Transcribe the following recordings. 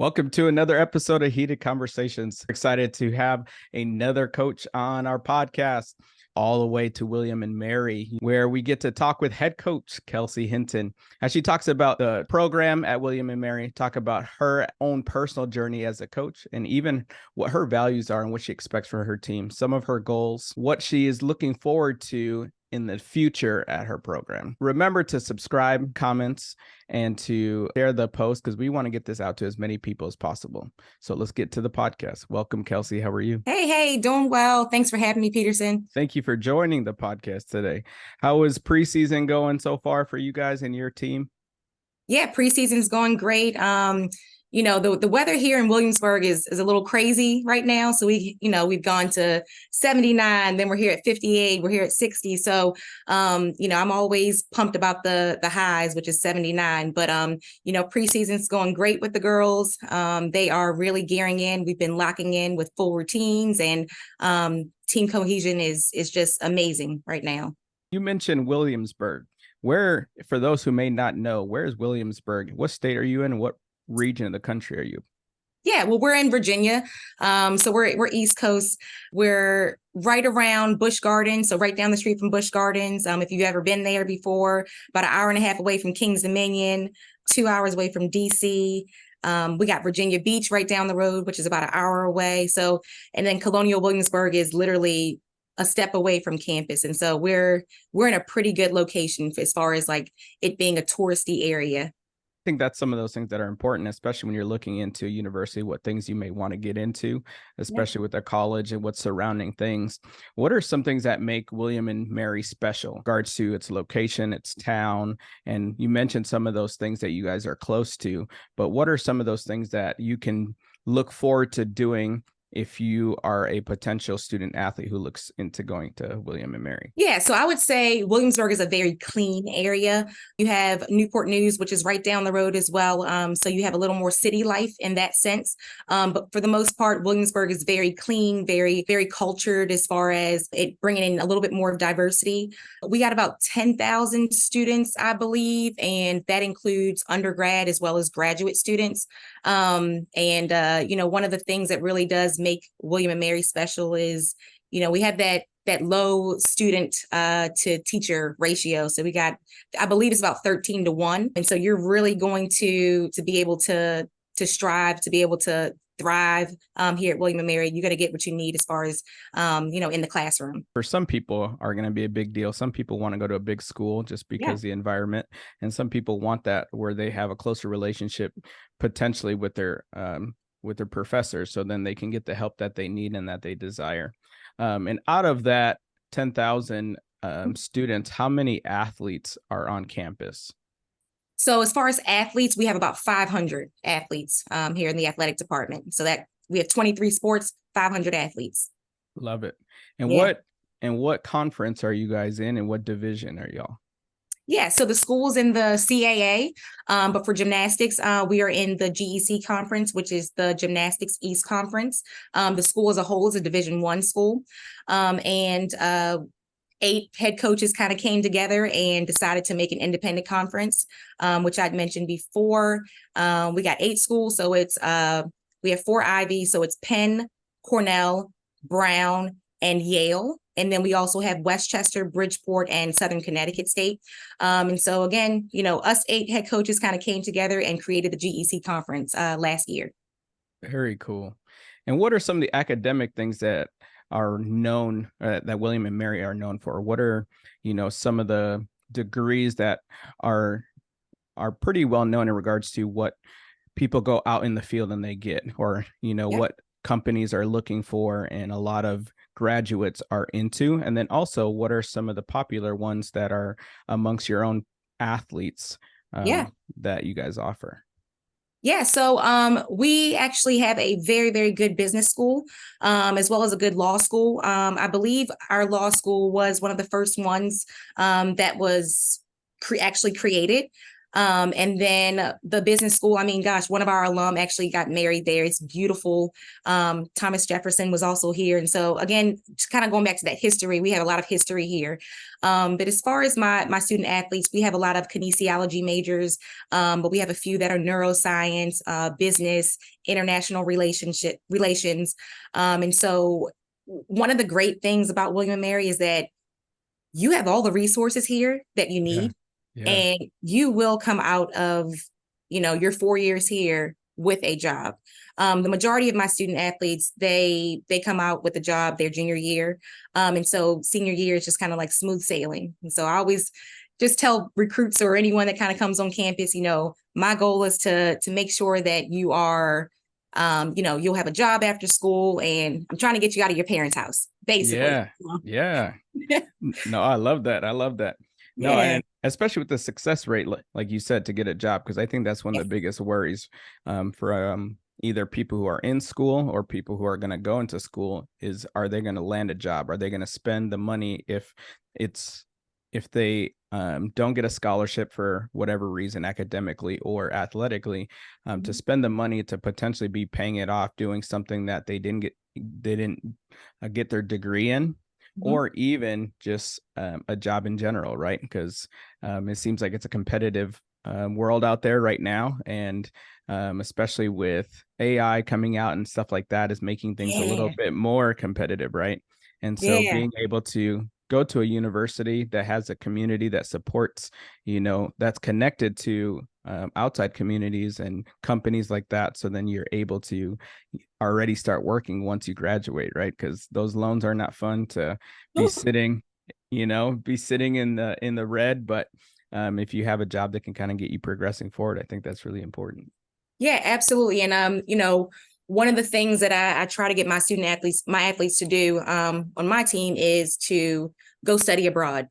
Welcome to another episode of Heated Conversations. Excited to have another coach on our podcast, all the way to William and Mary, where we get to talk with head coach Kelsey Hinton as she talks about the program at William and Mary, talk about her own personal journey as a coach, and even what her values are and what she expects from her team, some of her goals, what she is looking forward to in the future at her program. Remember to subscribe, comments, and to share the post because we want to get this out to as many people as possible. So let's get to the podcast. Welcome, Kelsey. How are you? Hey, doing well. Thanks for having me, Peterson. Thank you for joining the podcast today. How is preseason going so far for you guys and your team? Yeah, preseason's going great. The weather here in Williamsburg is a little crazy right now. So we've gone to 79, then we're here at 58, we're here at 60. So I'm always pumped about the highs, which is 79. But preseason's going great with the girls. They are really gearing in. We've been locking in with full routines, and team cohesion is just amazing right now. You mentioned Williamsburg. Where, for those who may not know, where is Williamsburg? What state are you in? What region of the country are you? Yeah, well, we're in Virginia. So we're East Coast. We're right around Busch Gardens, so right down the street from Busch Gardens. If you've ever been there before, about an hour and a half away from Kings Dominion, 2 hours away from DC. We got Virginia Beach right down the road, which is about an hour away. So, and then Colonial Williamsburg is literally a step away from campus. And so we're in a pretty good location as far as like it being a touristy area. I think that's some of those things that are important, especially when you're looking into university, what things you may want to get into, especially with the college and what's surrounding things. What are some things that make William and Mary special in regards to its location, its town? And you mentioned some of those things that you guys are close to, but what are some of those things that you can look forward to doing if you are a potential student athlete who looks into going to William and Mary? Yeah, so I would say Williamsburg is a very clean area. You have Newport News, which is right down the road as well. So you have a little more city life in that sense. But for the most part, Williamsburg is very clean, very, very cultured as far as it bringing in a little bit more of diversity. We got about 10,000 students, I believe, and that includes undergrad as well as graduate students. One of the things that really does make William and Mary special is, we have that low student to teacher ratio. So we got, I believe it's about 13-1. And so you're really going to be able to strive, to be able to thrive here at William and Mary. You got to get what you need as far as, in the classroom. For some people are going to be a big deal. Some people want to go to a big school just because the environment, and some people want that where they have a closer relationship potentially with their professors. So then they can get the help that they need and that they desire. And out of that 10,000 students, how many athletes are on campus? So as far as athletes, we have about 500 athletes here in the athletic department. So that we have 23 sports, 500 athletes. Love it. And what conference are you guys in, and what division are y'all? Yeah, so the school's in the CAA, but for gymnastics, we are in the GEC conference, which is the Gymnastics East Conference. The school as a whole is a Division I school, and 8 head coaches kind of came together and decided to make an independent conference, which I'd mentioned before. We got 8 schools, so it's we have 4 Ivies, so it's Penn, Cornell, Brown, and Yale. And then we also have Westchester, Bridgeport, and Southern Connecticut State. And so again, us 8 head coaches kind of came together and created the GEC conference last year. Very cool. And what are some of the academic things that are known that William and Mary are known for? What are, some of the degrees that are pretty well known in regards to what people go out in the field and they get, or, what companies are looking for and a lot of graduates are into? And then also, what are some of the popular ones that are amongst your own athletes that you guys offer? Yeah, so we actually have a very, very good business school, as well as a good law school. I believe our law school was one of the first ones that was actually created. And then the business school, I mean, gosh, one of our alum actually got married there. It's beautiful. Thomas Jefferson was also here. And so again, just kind of going back to that history, we have a lot of history here. But as far as my student athletes, we have a lot of kinesiology majors, but we have a few that are neuroscience, business, international relations. And so one of the great things about William and Mary is that you have all the resources here that you need. Yeah. And you will come out of, your 4 years here with a job. The majority of my student athletes, they come out with a job their junior year. And so senior year is just kind of like smooth sailing. And so I always just tell recruits or anyone that kind of comes on campus, my goal is to make sure that you are, you'll have a job after school, and I'm trying to get you out of your parents' house, basically. Yeah. No, I love that. No, Yeah. and especially with the success rate, like you said, to get a job, because I think that's one of the biggest worries for either people who are in school or people who are going to go into school is, are they going to land a job? Are they going to spend the money if they don't get a scholarship for whatever reason, academically or athletically, to spend the money to potentially be paying it off doing something that they didn't get their degree in, or even just a job in general, right? Because it seems like it's a competitive world out there right now, and especially with AI coming out and stuff like that, is making things a little bit more competitive, right? And so being able to go to a university that has a community that supports, that's connected to outside communities and companies like that, so then you're able to already start working once you graduate, right? Because those loans are not fun to be sitting in the red, but if you have a job that can kind of get you progressing forward, I think that's really important. Yeah, absolutely. And one of the things that I try to get my athletes to do on my team is to go study abroad.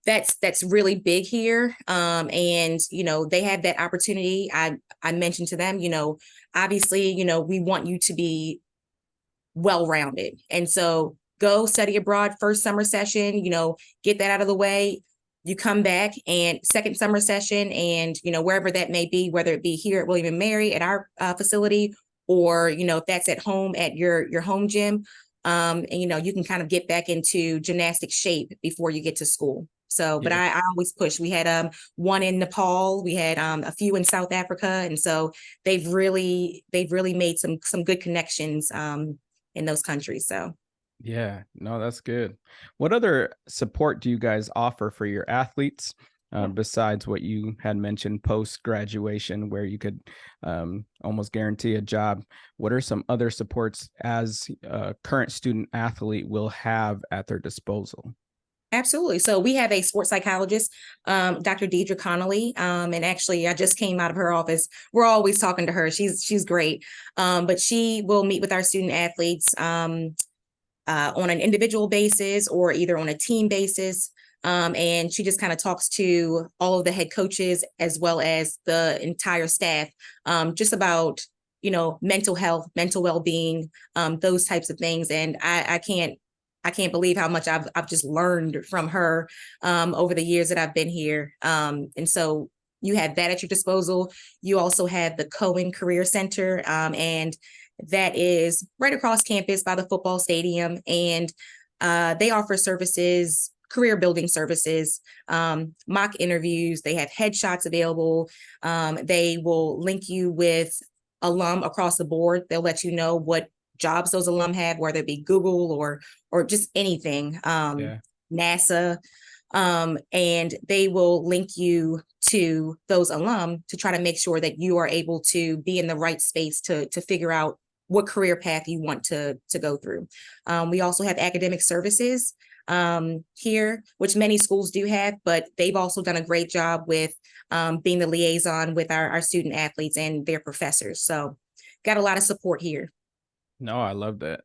That's really big here. And they have that opportunity. I mentioned to them, obviously, we want you to be well-rounded. And so go study abroad first summer session, get that out of the way. You come back, and second summer session, and wherever that may be, whether it be here at William and Mary at our facility, or if that's at home at your home gym, and you can kind of get back into gymnastic shape before you get to school. So, but I always push. We had one in Nepal, we had a few in South Africa, and so they've really made some good connections in those countries. So. Yeah, no, that's good. What other support do you guys offer for your athletes, besides what you had mentioned post graduation, where you could almost guarantee a job? What are some other supports as a current student athlete will have at their disposal? Absolutely. So we have a sports psychologist, Dr. Deidre Connolly. And actually, I just came out of her office. We're always talking to her. She's great. But she will meet with our student athletes on an individual basis or either on a team basis. And she just kind of talks to all of the head coaches as well as the entire staff, just about, mental health, mental well-being, those types of things. And I can't believe how much I've just learned from her over the years that I've been here. And so you have that at your disposal. You also have the Cohen Career Center, and that is right across campus by the football stadium. And they offer services, career building services, mock interviews. They have headshots available. They will link you with alum across the board. They'll let you know what jobs those alum have, whether it be Google or just anything, NASA. And they will link you to those alum to try to make sure that you are able to be in the right space to figure out what career path you want to go through. We also have academic services here, which many schools do have, but they've also done a great job with being the liaison with our student athletes and their professors. So got a lot of support here. No, I love that.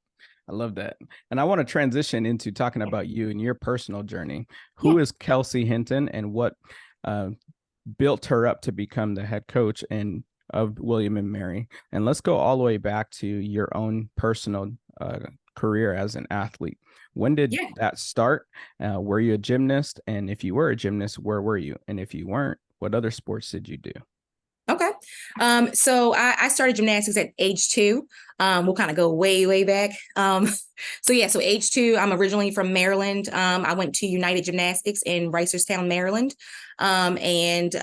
And I want to transition into talking about you and your personal journey. Who is Kelsey Hinton, and what built her up to become the head coach of William and Mary? And let's go all the way back to your own personal career as an athlete. When did that start? Were you a gymnast? And if you were a gymnast, where were you? And if you weren't, What other sports did you do? Okay. So I started gymnastics at age 2. We'll kind of go way, way back. So age 2, I'm originally from Maryland. I went to United Gymnastics in Reisterstown, Maryland, and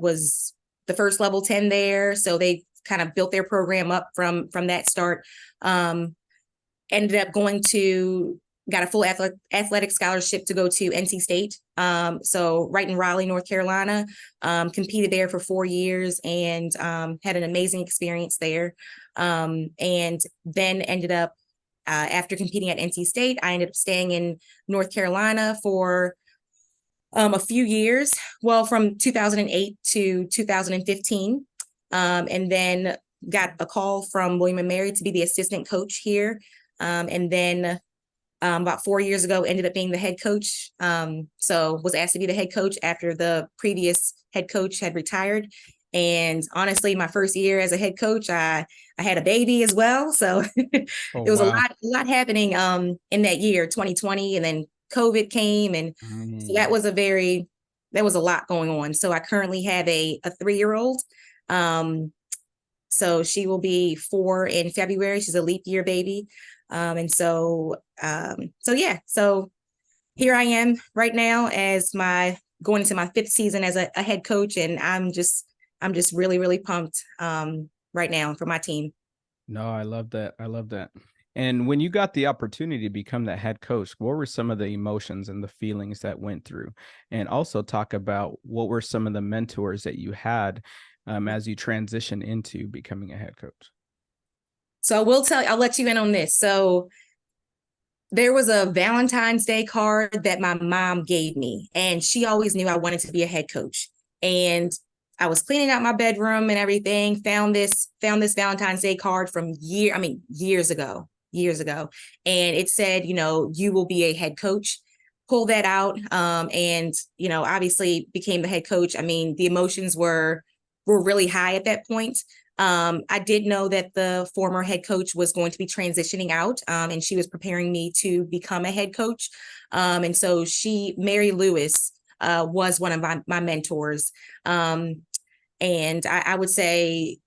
was the first level 10 there. So they kind of built their program up from that start. Ended up got a full athletic scholarship to go to NC State. So right in Raleigh, North Carolina, competed there for 4 years and had an amazing experience there. And then ended up, after competing at NC State, I ended up staying in North Carolina for a few years, well, from 2008 to 2015. And then got a call from William and Mary to be the assistant coach here. And then about 4 years ago, ended up being the head coach. So was asked to be the head coach after the previous head coach had retired. And honestly, my first year as a head coach, I had a baby as well. So it was wow. a lot happening in that year, 2020, and then COVID came. And so that was a lot going on. So I currently have a 3-year-old. So she will be 4 in February. She's a leap year baby. So here I am right now as going into my 5th season as a head coach. And I'm just really, really pumped, right now for my team. No, I love that. I love that. And when you got the opportunity to become the head coach, what were some of the emotions and the feelings that went through? And also talk about what were some of the mentors that you had as you transition into becoming a head coach? So I'll let you in on this. So there was a Valentine's Day card that my mom gave me, and she always knew I wanted to be a head coach. And I was cleaning out my bedroom and everything, found this Valentine's Day card from years ago. And it said, you will be a head coach. Pull that out. And, obviously became the head coach. I mean, the emotions were really high at that point. I did know that the former head coach was going to be transitioning out, and she was preparing me to become a head coach. And so Mary Lewis, was one of my mentors. And I would say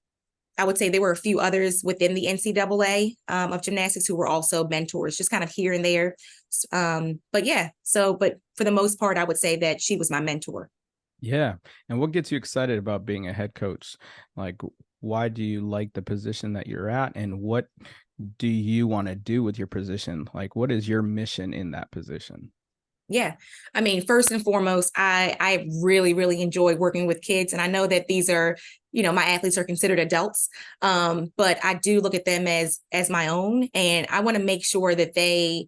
there were a few others within the NCAA of gymnastics who were also mentors, just kind of here and there. But for the most part, I would say that she was my mentor. Yeah. And what gets you excited about being a head coach? Like, why do you like the position that you're at? And what do you want to do with your position? Like, what is your mission in that position? Yeah. I mean, first and foremost, I really, really enjoy working with kids. And I know that these are, my athletes are considered adults. But I do look at them as my own. And I want to make sure that they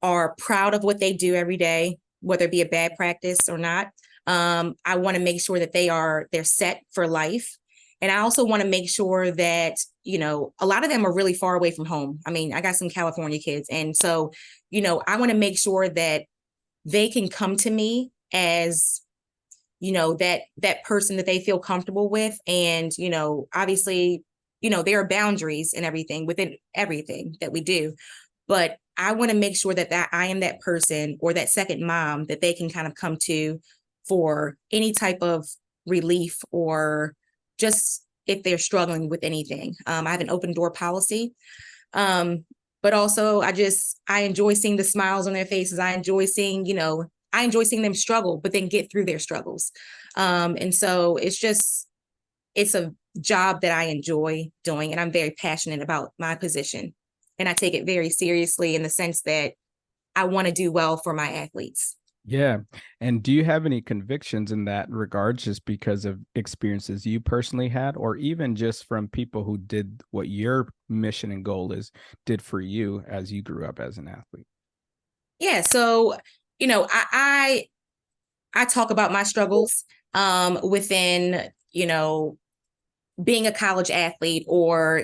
are proud of what they do every day, whether it be a bad practice or not. I want to make sure that they're set for life. And I also want to make sure that, a lot of them are really far away from home. I mean, I got some California kids. And so, I want to make sure that they can come to me as, that person that they feel comfortable with. And, obviously, there are boundaries and everything within everything that we do. But I want to make sure that I am that person or that second mom that they can kind of come to for any type of relief, or just if they're struggling with anything. I have an open door policy. But also I enjoy seeing the smiles on their faces. I enjoy seeing them struggle, but then get through their struggles. And so it's a job that I enjoy doing, and I'm very passionate about my position. And I take it very seriously in the sense that I want to do well for my athletes. Yeah. And do you have any convictions in that regard, just because of experiences you personally had, or even just from people who did what your mission and goal did for you as you grew up as an athlete? Yeah. So, I talk about my struggles within, being a college athlete, or,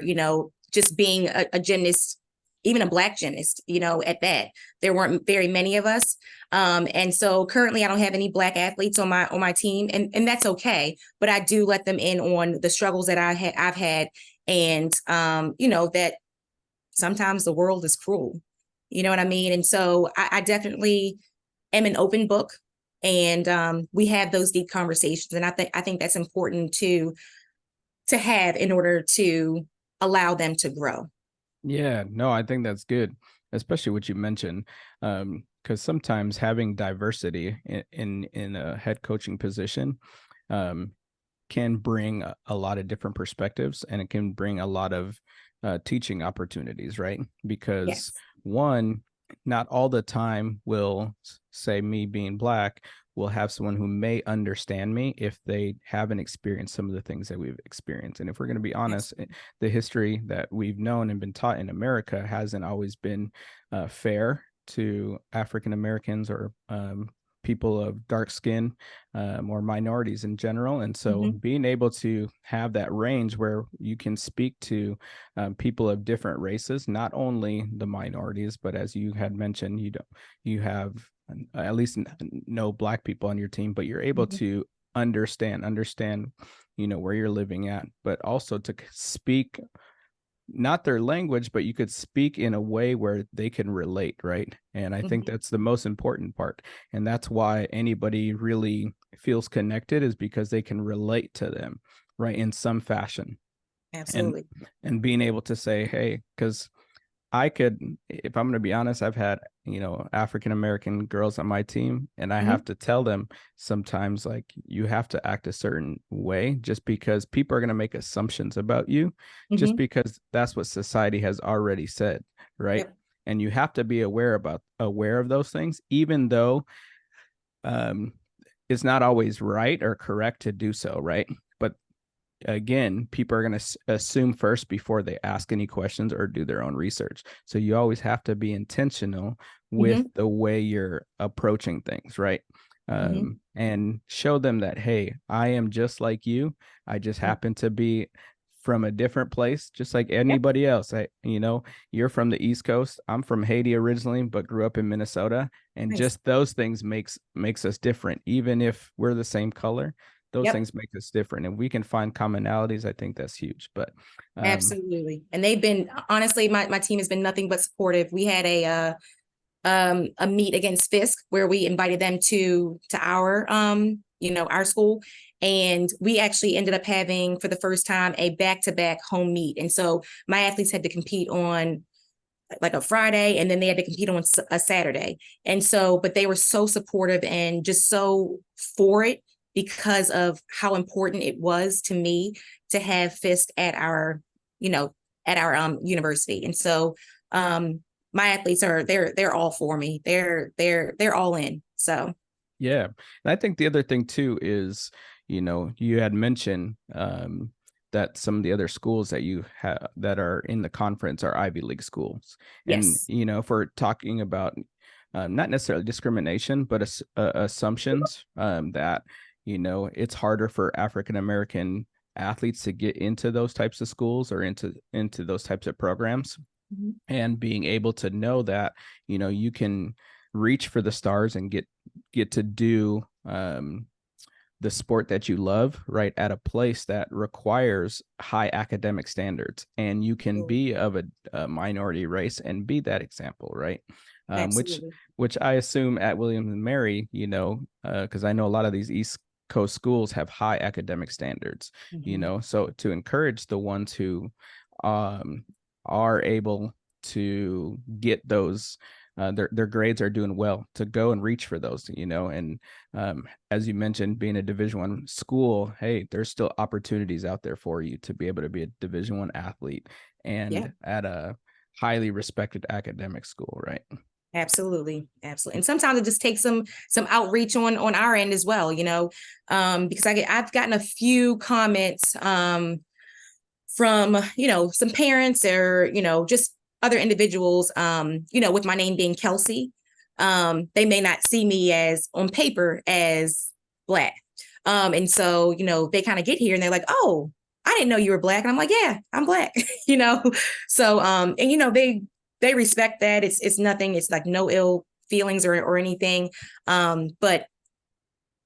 just being a gymnast, even a Black gymnast, at that. There weren't very many of us. And so currently I don't have any Black athletes on my team, and that's okay. But I do let them in on the struggles that I've had, and, that sometimes the world is cruel. You know what I mean? And so I definitely am an open book. And we have those deep conversations. And I think that's important to have in order to allow them to grow. Yeah, no, I think that's good, especially what you mentioned, because sometimes having diversity in a head coaching position um, can bring a lot of different perspectives, and it can bring a lot of teaching opportunities, right? Because Yes. one, not all the time will, say, me being Black, will have someone who may understand me if they haven't experienced some of the things that we've experienced. And if we're going to be honest, Absolutely. the history that we've known and been taught in America hasn't always been fair to African Americans or people of dark skin or minorities in general. And so Mm-hmm. being able to have that range where you can speak to people of different races, not only the minorities, but as you had mentioned, you have at least no Black people on your team, but you're able Mm-hmm. to understand, where you're living at, but also to speak not their language, but you could speak in a way where they can relate, right? And I think Mm-hmm. that's the most important part. And that's why anybody really feels connected, is because they can relate to them, right, in some fashion. And Absolutely. being able to say, hey, because I could, if I'm going to be honest, I've had, African American girls on my team, and I Mm-hmm. have to tell them sometimes, like, you have to act a certain way just because people are going to make assumptions about you, just Mm-hmm. because that's what society has already said, right? Yep. And you have to be aware of those things, even though um, it's not always right or correct to do so, right? But again, people are going to assume first before they ask any questions or do their own research. So you always have to be intentional with Mm-hmm. the way you're approaching things, right? Mm-hmm. And show them that, hey, I am just like you. I just happen to be from a different place, just like Yep. anybody else. You're from the East Coast. I'm from Haiti originally, but grew up in Minnesota. And Nice. just those things makes us different, even if we're the same color. Those Yep. things make us different, and we can find commonalities. I think that's huge. But Absolutely. And they've been, honestly, my team has been nothing but supportive. We had a meet against Fisk where we invited them to our our school, and we actually ended up having for the first time a back-to-back home meet. And so my athletes had to compete on like a Friday, and then they had to compete on a Saturday. And so, but they were so supportive and just so for it because of how important it was to me to have Fisk at our, university. And so my athletes they're all for me. They're all in. So yeah, and I think the other thing too is, you had mentioned that some of the other schools that you have that are in the conference are Ivy League schools, and yes. if we're talking about not necessarily discrimination, but assumptions that it's harder for African American athletes to get into those types of schools or into those types of programs, Mm-hmm. and being able to know that you can reach for the stars and get to do the sport that you love, right, at a place that requires high academic standards, and you can be of a minority race and be that example, right? Which Absolutely. I assume at William and Mary, because I know a lot of these East Coast schools have high academic standards, Mm-hmm. so to encourage the ones who um, are able to get those, their grades are doing well, to go and reach for those, and as you mentioned, being a Division I school, hey, there's still opportunities out there for you to be able to be a Division I athlete Yeah. and at a highly respected academic school, right? Absolutely. Absolutely. And sometimes it just takes some outreach on our end as well, because I've gotten a few comments from, some parents or, just other individuals, with my name being Kelsey. They may not see me as on paper as Black. And so, they kind of get here and they're like, oh, I didn't know you were Black. And I'm like, yeah, I'm Black, you know? So, and they respect that. It's nothing. It's like no ill feelings or anything. But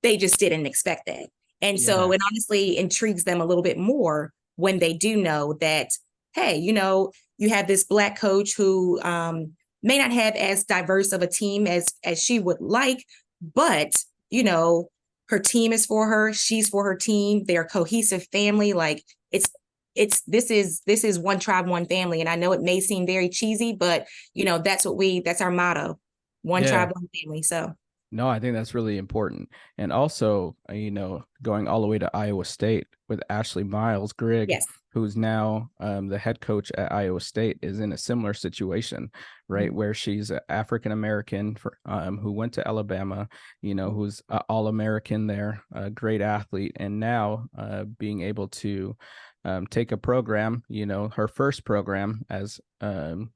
they just didn't expect that. And so Yeah. it honestly intrigues them a little bit more when they do know that, hey, you have this Black coach who may not have as diverse of a team as she would like, but you know, her team is for her, she's for her team. They're a cohesive family. Like this is one tribe, one family. And I know it may seem very cheesy, but that's our motto. One Yeah. tribe, one family. So No, I think that's really important. And also, going all the way to Iowa State with Ashley Miles Grigg, yes. who's now the head coach at Iowa State, is in a similar situation, right? Mhm. Where she's an African American who went to Alabama, who's All American there, a great athlete, and now being able to take a program, her first program as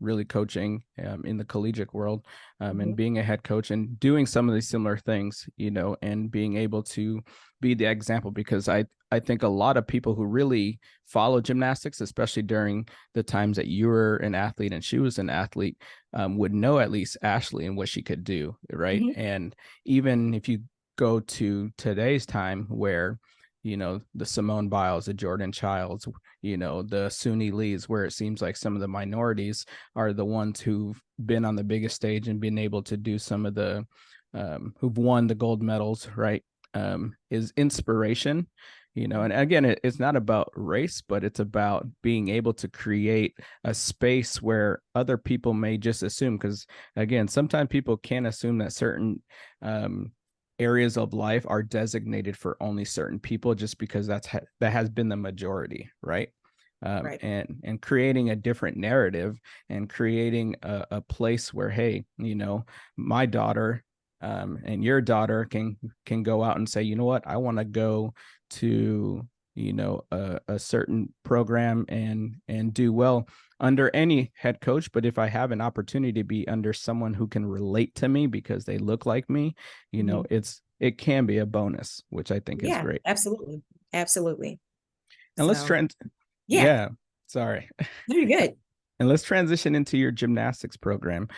really coaching in the collegiate world, and being a head coach and doing some of these similar things, and being able to be the example, because I think a lot of people who really follow gymnastics, especially during the times that you were an athlete and she was an athlete, would know at least Ashley and what she could do, right? Mhm. And even if you go to today's time where the Simone Biles, the Jordan Childs, the Suni Lees, where it seems like some of the minorities are the ones who've been on the biggest stage and been able to do some of the who've won the gold medals, right? Is inspiration, and again, it's not about race, but it's about being able to create a space where other people may just assume, because again, sometimes people can't assume that certain areas of life are designated for only certain people, just because that has been the majority, right? Right. And creating a different narrative and creating a place where, hey, my daughter and your daughter can go out and say, you know what, I want to go to a certain program and do well under any head coach, but if I have an opportunity to be under someone who can relate to me because they look like me, Mhm. it can be a bonus, which I think is Yeah, great. absolutely. Absolutely. And let's So yeah, yeah, sorry. very good. And let's transition into your gymnastics program.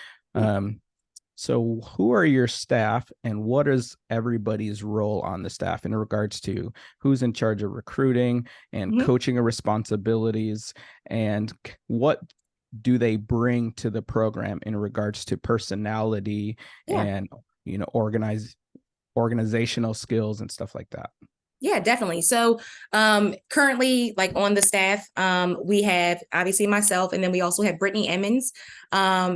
So who are your staff and what is everybody's role on the staff in regards to who's in charge of recruiting and Mhm. coaching responsibilities, and what do they bring to the program in regards to personality Yeah. and, organizational skills and stuff like that? Yeah, definitely. So currently, like on the staff, we have obviously myself, and then we also have Brittany Emmons.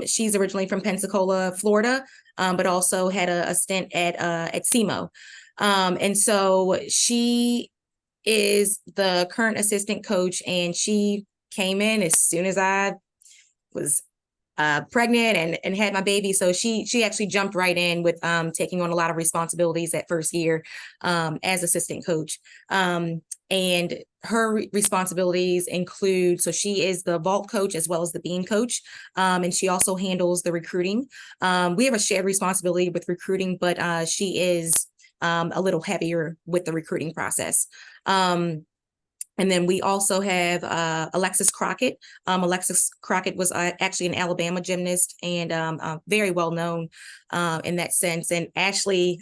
She's originally from Pensacola, Florida, but also had a stint at SEMO. And so she is the current assistant coach, and she came in as soon as I was pregnant and had my baby. So she actually jumped right in with taking on a lot of responsibilities that first year as assistant coach. And her responsibilities include, so she is the vault coach as well as the beam coach. And she also handles the recruiting. We have a shared responsibility with recruiting, but she is a little heavier with the recruiting process. And then we also have Alexis Crockett. Alexis Crockett was actually an Alabama gymnast and very well known in that sense. And Ashley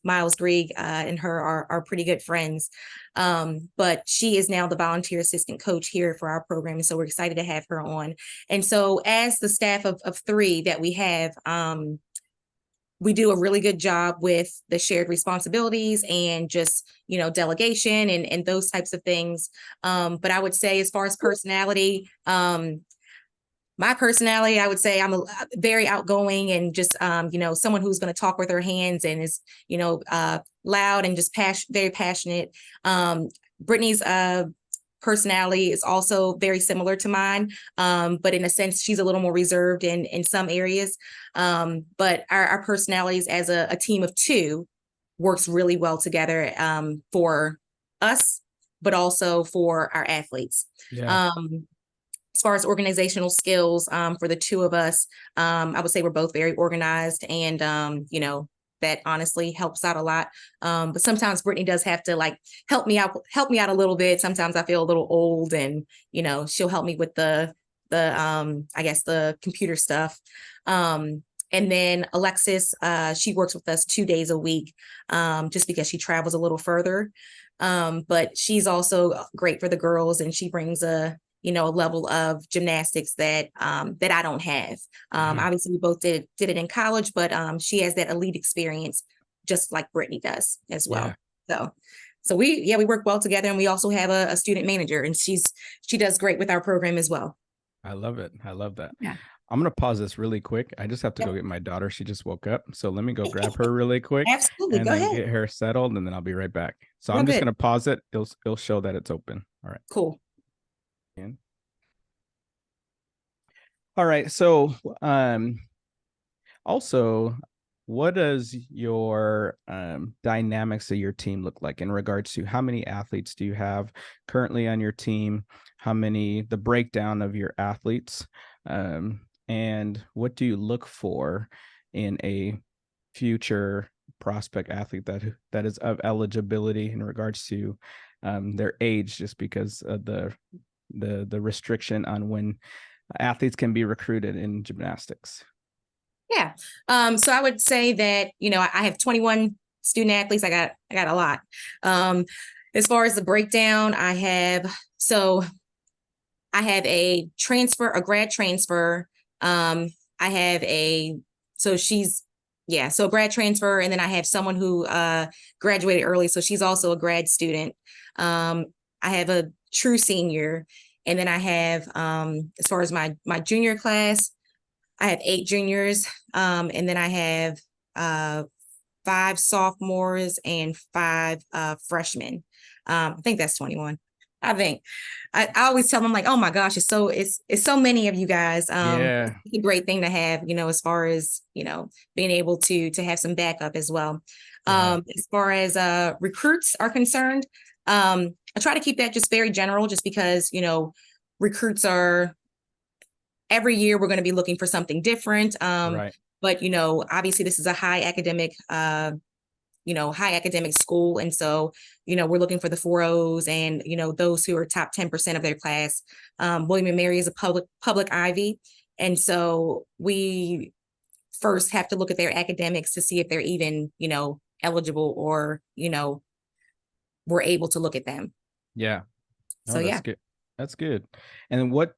Miles Grigg and her are pretty good friends. But she is now the volunteer assistant coach here for our program. And so we're excited to have her on. And so as the staff of three that we have, we do a really good job with the shared responsibilities and just, delegation and those types of things. But I would say as far as personality, my personality, I would say I'm very outgoing and just, someone who's going to talk with her hands and is, loud and just very passionate. Brittany's personality is also very similar to mine, but in a sense, she's a little more reserved in some areas. But our personalities as a team of two works really well together for us, but also for our athletes. Yeah. As far as organizational skills, for the two of us, I would say we're both very organized and, that honestly helps out a lot. But sometimes Brittany does have to help me out a little bit. Sometimes I feel a little old and, she'll help me with the I guess the computer stuff. And then Alexis, she works with us 2 days a week, just because she travels a little further. But she's also great for the girls and she brings a level of gymnastics that I don't have. Obviously we both did it in college, but she has that elite experience just like Brittany does as well. Yeah. So we work well together, and we also have a student manager, and she does great with our program as well. I love it. I love that. Yeah. I'm going to pause this really quick. I just have to go get my daughter. She just woke up. So let me go grab her really quick. Absolutely. And Go then ahead. get her settled, and then I'll be right back. So Real I'm just good. going to pause it. It'll show that it's open. All right. Cool. All right. So also, what does your dynamics of your team look like in regards to how many athletes do you have currently on your team? The breakdown of your athletes, and what do you look for in a future prospect athlete that is of eligibility in regards to their age, just because of the restriction on when athletes can be recruited in gymnastics? Yeah. So I would say that, I have 21 student athletes. I got a lot. As far as the breakdown, I have a grad transfer. I have a grad transfer, and then I have someone who graduated early, so she's also a grad student. I have a true senior, and then I have, as far as my junior class, I have 8 juniors, and then I have 5 sophomores and 5 freshmen. I think that's 21. I think I always tell them, like, oh my gosh, it's so many of you guys. Yeah. It's a great thing to have, as far as, being able to have some backup as well. Yeah. As far as recruits are concerned, I try to keep that just very general, just because, recruits are, every year we're going to be looking for something different. Right. But, obviously this is a high academic school. And so, we're looking for the 4.0s and, those who are top 10% of their class. William and Mary is a public Ivy. And so we first have to look at their academics to see if they're even, eligible, or, we're able to look at them. Yeah. No, So, that's good. That's good. And what,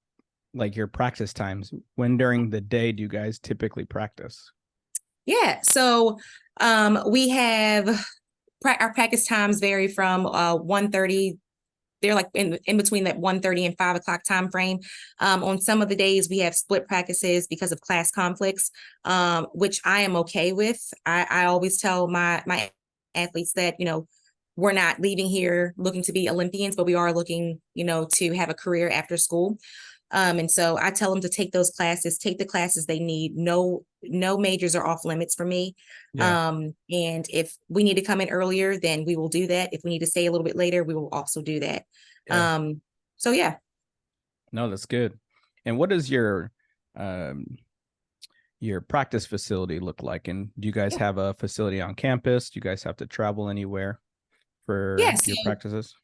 like, your practice times, when during the day do you guys typically practice? Yeah. So we have our practice times vary from 1:30. They're like in between that 1:30 and 5 o'clock time frame. On some of the days we have split practices because of class conflicts, which I am okay with. I always tell my athletes that, we're not leaving here looking to be Olympians, but we are looking, to have a career after school. And so I tell them to take those classes, take the classes they need. No majors are off limits for me. Yeah. And if we need to come in earlier, then we will do that. If we need to stay a little bit later, we will also do that. Yeah. So yeah. No, that's good. And what does your practice facility look like? And do you guys have a facility on campus? Do you guys have to travel anywhere for your practices?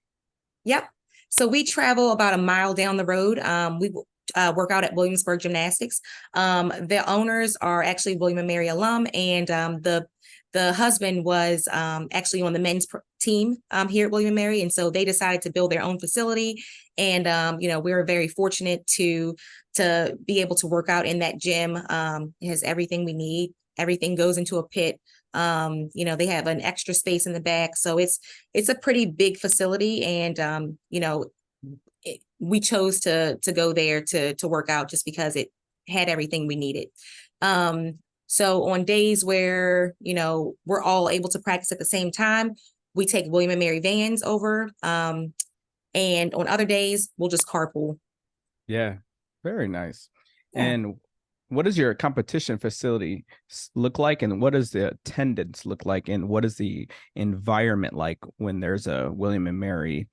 Yep. So we travel about a mile down the road. We work out at Williamsburg Gymnastics. The owners are actually William and Mary alum, and the husband was actually on the men's team here at William and Mary, and so they decided to build their own facility. And we were very fortunate to be able to work out in that gym. It has everything we need. Everything goes into a pit. They have an extra space in the back, so it's a pretty big facility, and we chose to go there to work out just because it had everything we needed. So on days where we're all able to practice at the same time, we take William and Mary vans over, and on other days we'll just carpool. Yeah, very nice. Yeah. And what does your competition facility look like, and what does the attendance look like, and what is the environment like when there's a William and Mary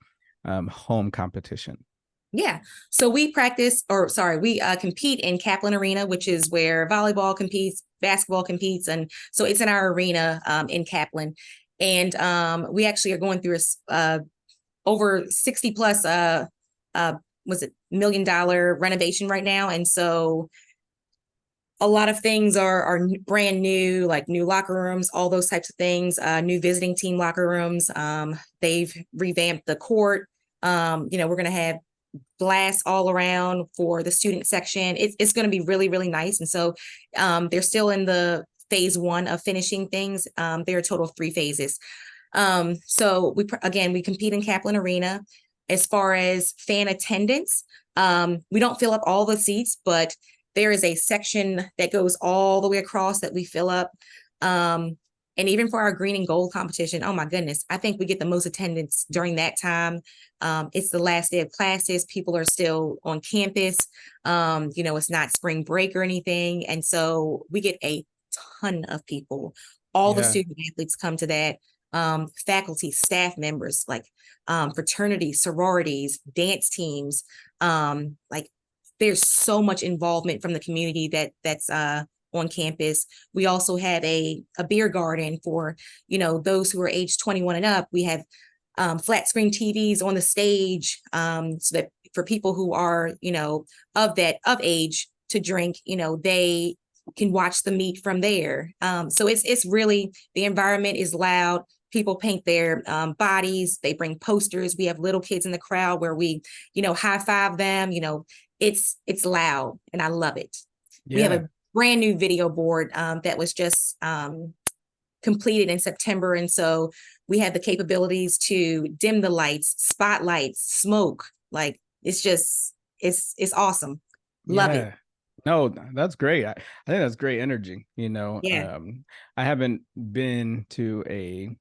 home competition? Yeah. So we compete in Kaplan Arena, which is where volleyball competes, basketball competes. And so it's in our arena in Kaplan. And we actually are going through over 60 plus $1 million renovation right now. And so a lot of things are brand new, like new locker rooms, all those types of things, new visiting team locker rooms. They've revamped the court. We're going to have glass all around for the student section. It's going to be really, really nice. And so they're still in the phase one of finishing things. There are a total of 3 phases. So we compete in Kaplan Arena. As far as fan attendance, we don't fill up all the seats, but there is a section that goes all the way across that we fill up. And even for our green and gold competition, oh my goodness, I think we get the most attendance during that time. It's the last day of classes. People are still on campus. It's not spring break or anything. And so we get a ton of people. All the student athletes come to that. Faculty, staff members, like fraternities, sororities, dance teams. There's so much involvement from the community that's on campus. We also have a beer garden for, those who are age 21 and up. We have flat screen TVs on the stage, so that for people who are, of age to drink, they can watch the meet from there. So it's really, the environment is loud. People paint their bodies. They bring posters. We have little kids in the crowd where we, high five them. It's loud, and I love it. Yeah. We have a brand new video board that was just completed in September. And so we have the capabilities to dim the lights, spotlights, smoke. Like, it's awesome. Love it. No, that's great. I think that's great energy. I haven't been to a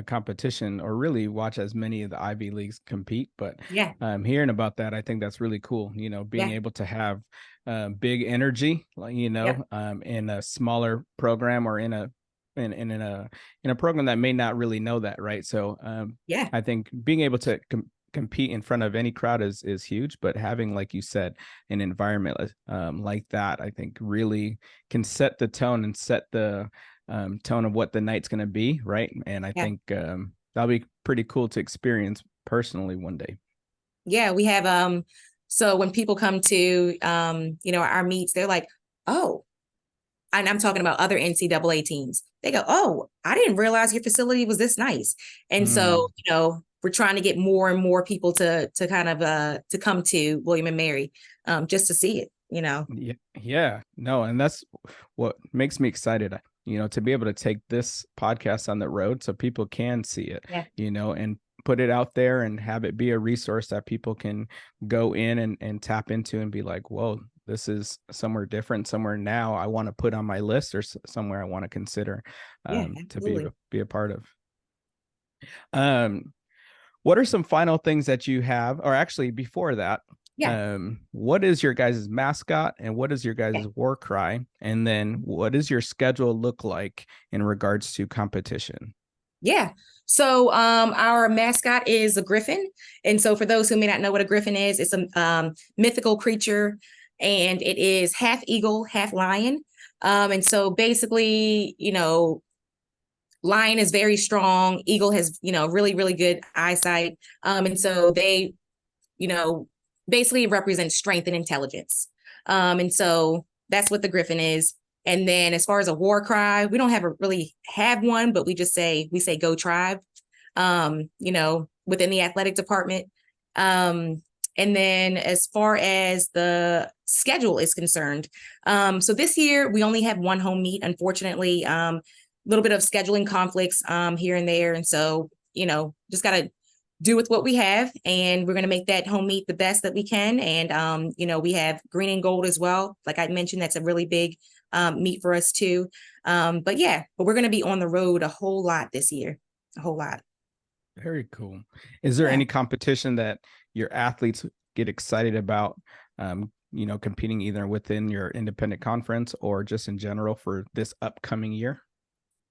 competition or really watch as many of the Ivy Leagues compete, but hearing about that, I think that's really cool. Being able to have big energy, in a smaller program or in a program that may not really know that, right? So I think being able to compete in front of any crowd is huge, but having, like you said, an environment like that, I think really can set the tone and set the tone of what the night's going to be, right? And I think that'll be pretty cool to experience personally one day. Yeah, we have so when people come to our meets, they're like, oh, and I'm talking about other NCAA teams. They go, oh, I didn't realize your facility was this nice. And so, we're trying to get more and more people to kind of to come to William and Mary just to see it, Yeah, no, and that's what makes me excited, to be able to take this podcast on the road so people can see it, and put it out there and have it be a resource that people can go in and tap into and be like, whoa, this is somewhere different, somewhere now I want to put on my list, or somewhere I want to consider to be a part of. What are some final things that you have, or actually before that, what is your guys' mascot and what is your guys' war cry? And then what does your schedule look like in regards to competition? Yeah. So our mascot is a griffin. And so for those who may not know what a griffin is, it's a mythical creature, and it is half eagle, half lion. And so basically, lion is very strong. Eagle has, really, really good eyesight. And so they, basically represent strength and intelligence. And so that's what the griffin is. And then as far as a war cry, we don't really have one, but we say go tribe, within the athletic department. And then as far as the schedule is concerned, so this year we only have one home meet, unfortunately. Little bit of scheduling conflicts here and there. And so, just got to do with what we have, and we're going to make that home meet the best that we can. And, we have green and gold as well. Like I mentioned, that's a really big meet for us too. But we're going to be on the road a whole lot this year, a whole lot. Very cool. Is there any competition that your athletes get excited about, competing either within your independent conference or just in general for this upcoming year?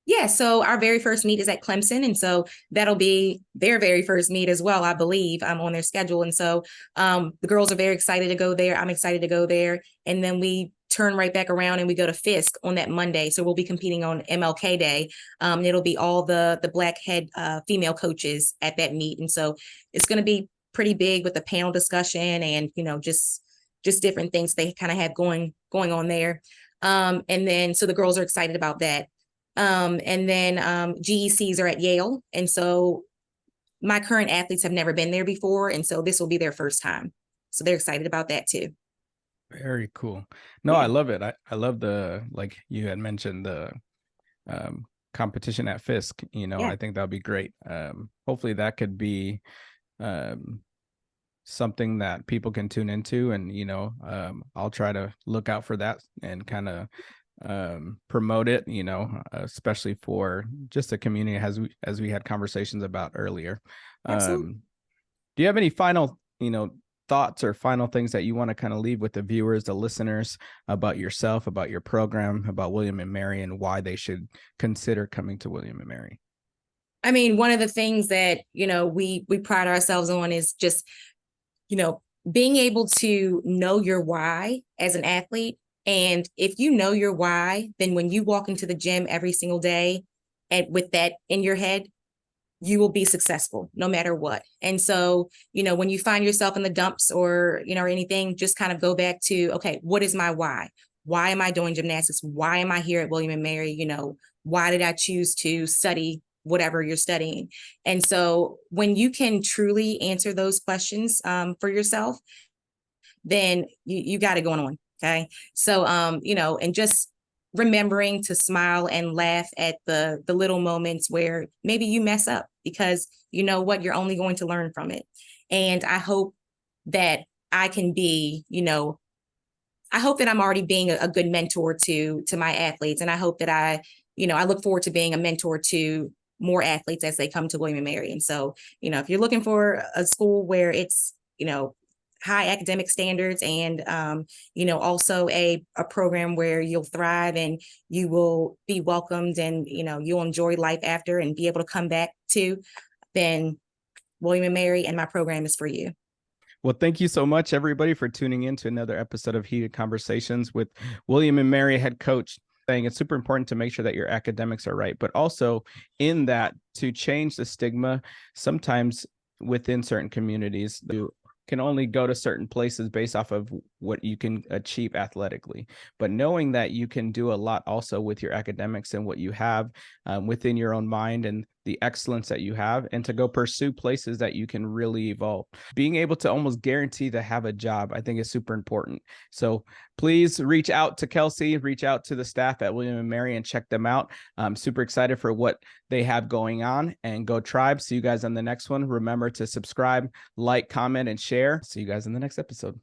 Yeah, so our very first meet is at Clemson, and so that'll be their very first meet as well, I believe, on their schedule. And so the girls are very excited to go there. I'm excited to go there. And then we turn right back around and we go to Fisk on that Monday. So we'll be competing on MLK Day. It'll be all the Black head female coaches at that meet. And so it's going to be pretty big with the panel discussion and, just different things they kind of have going on there. And then so the girls are excited about that. And then GECs are at Yale. And so my current athletes have never been there before. And so this will be their first time. So they're excited about that too. Very cool. No, I Yeah, love it. I love the, like you had mentioned, the competition at Fisk. yeah, I think that'll be great. Hopefully that could be um something that people can tune into, and I'll try to look out for that and kind of promote it, especially for just the community, as we had conversations about earlier. absolutely. Do you have any final thoughts or final things that you want to kind of leave with the viewers, the listeners, about yourself, about your program, about William and Mary, and why they should consider coming to William and Mary? I mean, one of the things that, we pride ourselves on is just, you know, being able to know your why as an athlete. And if you know your why, then when you walk into the gym every single day and with that in your head, you will be successful no matter what. And so, when you find yourself in the dumps or anything, just kind of go back to, okay, what is my why? Why am I doing gymnastics? Why am I here at William and Mary? Why did I choose to study whatever you're studying? And so when you can truly answer those questions for yourself, then you got it going on. Okay. So, and just remembering to smile and laugh at the little moments where maybe you mess up, because you know what, you're only going to learn from it. And I hope that I can be, I hope that I'm already being a good mentor to my athletes. And I hope that I look forward to being a mentor to more athletes as they come to William and Mary. And so, if you're looking for a school where it's, high academic standards and, also a program where you'll thrive and you will be welcomed and, you'll enjoy life after and be able to come back to, then William and Mary and my program is for you. Well, thank you so much, everybody, for tuning in to another episode of Heated Conversations with William and Mary head coach. Saying it's super important to make sure that your academics are right, but also in that, to change the stigma. Sometimes within certain communities, you can only go to certain places based off of what you can achieve athletically, but knowing that you can do a lot also with your academics and what you have within your own mind and the excellence that you have, and to go pursue places that you can really evolve. Being able to almost guarantee to have a job, I think, is super important. So please reach out to Kelsey, reach out to the staff at William and Mary and check them out. I'm super excited for what they have going on, and go Tribe. See you guys on the next one. Remember to subscribe, like, comment, and share. See you guys in the next episode.